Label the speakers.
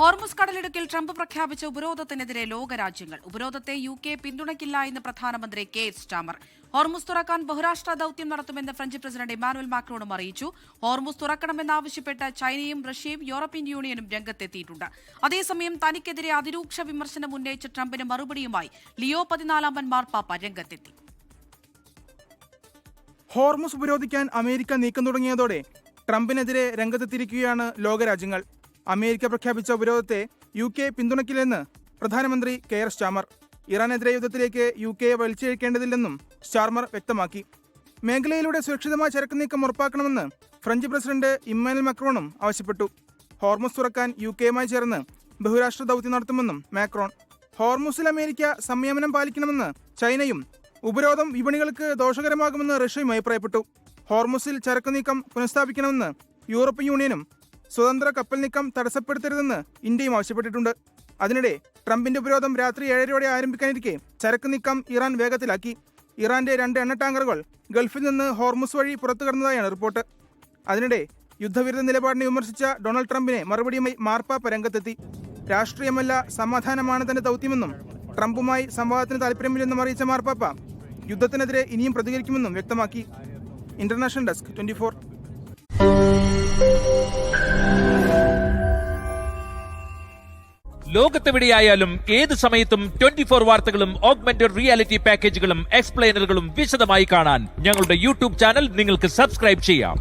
Speaker 1: Hormuz കടലിടുക്കിൽ Trump പ്രഖ്യാപിച്ച ഉപരോധത്തിനെതിരെ ലോകരാജ്യങ്ങൾ. ഉപരോധത്തെ UK പിന്തുണയ്ക്കില്ല എന്ന് പ്രധാനമന്ത്രി കെയർ സ്റ്റാമർ. ഹോർമുസ് തുറക്കാൻ ബഹുരാഷ്ട്ര ദൌത്യം നടത്തുമെന്ന് ഫ്രഞ്ച് പ്രസിഡന്റ് ഇമാനുവൽ മാക്രോണും അറിയിച്ചു. ഹോർമുസ് തുറക്കണമെന്നാവശ്യപ്പെട്ട് ചൈനയും റഷ്യയും യൂറോപ്യൻ യൂണിയനും രംഗത്തെത്തിയിട്ടുണ്ട്. അതേസമയം തനിക്കെതിരെ അതിരൂക്ഷ വിമർശനം ഉന്നയിച്ച ട്രംപിന് മറുപടിയുമായി ലിയോ 14 മാർപ്പാപ്പ രംഗത്തെത്തി.
Speaker 2: ഹോർമുസ് ഉപരോധിക്കാൻ അമേരിക്ക നീക്കം തുടങ്ങിയതോടെ ട്രംപിനെതിരെ രംഗത്തെത്തിയിരിക്കുകയാണ് ലോകരാജ്യങ്ങൾ. അമേരിക്ക പ്രഖ്യാപിച്ച ഉപരോധത്തെ UK പിന്തുണയ്ക്കില്ലെന്ന് പ്രധാനമന്ത്രി കെയർ സ്റ്റാമർ. ഇറാനെതിരെ യുദ്ധത്തിലേക്ക് UK വലിച്ചിഴക്കേണ്ടതില്ലെന്നും സ്റ്റാർമർ വ്യക്തമാക്കി. മേഖലയിലൂടെ സുരക്ഷിതമായ ചരക്ക് നീക്കം ഉറപ്പാക്കണമെന്ന് ഫ്രഞ്ച് പ്രസിഡന്റ് ഇമ്മാനുവൽ മാക്രോണും ആവശ്യപ്പെട്ടു. ഹോർമുസ് തുറക്കാൻ UKയുമായി ചേർന്ന് ബഹുരാഷ്ട്ര ദൌത്യം നടത്തുമെന്നും മാക്രോൺ. ഹോർമുസിൽ അമേരിക്ക സംയമനം പാലിക്കണമെന്ന് ചൈനയും ഉപരോധം വിപണികൾക്ക് ദോഷകരമാകുമെന്ന് റഷ്യയും അഭിപ്രായപ്പെട്ടു. ഹോർമുസിൽ ചരക്ക് നീക്കം പുനഃസ്ഥാപിക്കണമെന്ന് യൂറോപ്യൻ യൂണിയനും സ്വതന്ത്ര കപ്പൽ നീക്കം തടസ്സപ്പെടുത്തരുതെന്ന് ഇന്ത്യയും ആവശ്യപ്പെട്ടിട്ടുണ്ട്. അതിനിടെ ട്രംപിന്റെ ഉപരോധം രാത്രി 7:30 ആരംഭിക്കാനിരിക്കെ ചരക്ക് നീക്കം ഇറാൻ വേഗത്തിലാക്കി. ഇറാന്റെ 2 എണ്ണ ടാങ്കറുകൾ ഗൾഫിൽ നിന്ന് ഹോർമുസ് വഴി പുറത്തു കടന്നതായാണ് റിപ്പോർട്ട്. അതിനിടെ യുദ്ധവിരുദ്ധ നിലപാടിനെ വിമർശിച്ച ഡൊണാൾഡ് ട്രംപിനെ മറുപടിയുമായി മാർപ്പാപ്പ രംഗത്തെത്തി. രാഷ്ട്രീയമല്ല സമാധാനമാണ് തന്റെ ദൌത്യമെന്നും ട്രംപുമായി സംവാദത്തിന് താല്പര്യമില്ലെന്നും അറിയിച്ച മാർപ്പാപ്പ യുദ്ധത്തിനെതിരെ ഇനിയും പ്രതികരിക്കുമെന്നും വ്യക്തമാക്കി. International desk 24.
Speaker 3: ലോകത്തെവിടെയായാലും ഏത് സമയത്തും 24 വാർത്തകളും ഓഗ്മെന്റഡ് റിയാലിറ്റി പാക്കേജുകളും എക്സ്പ്ലെയിനറുകളും വിശദമായി കാണാൻ ഞങ്ങളുടെ YouTube ചാനൽ നിങ്ങൾക്ക് സബ്സ്ക്രൈബ് ചെയ്യാം.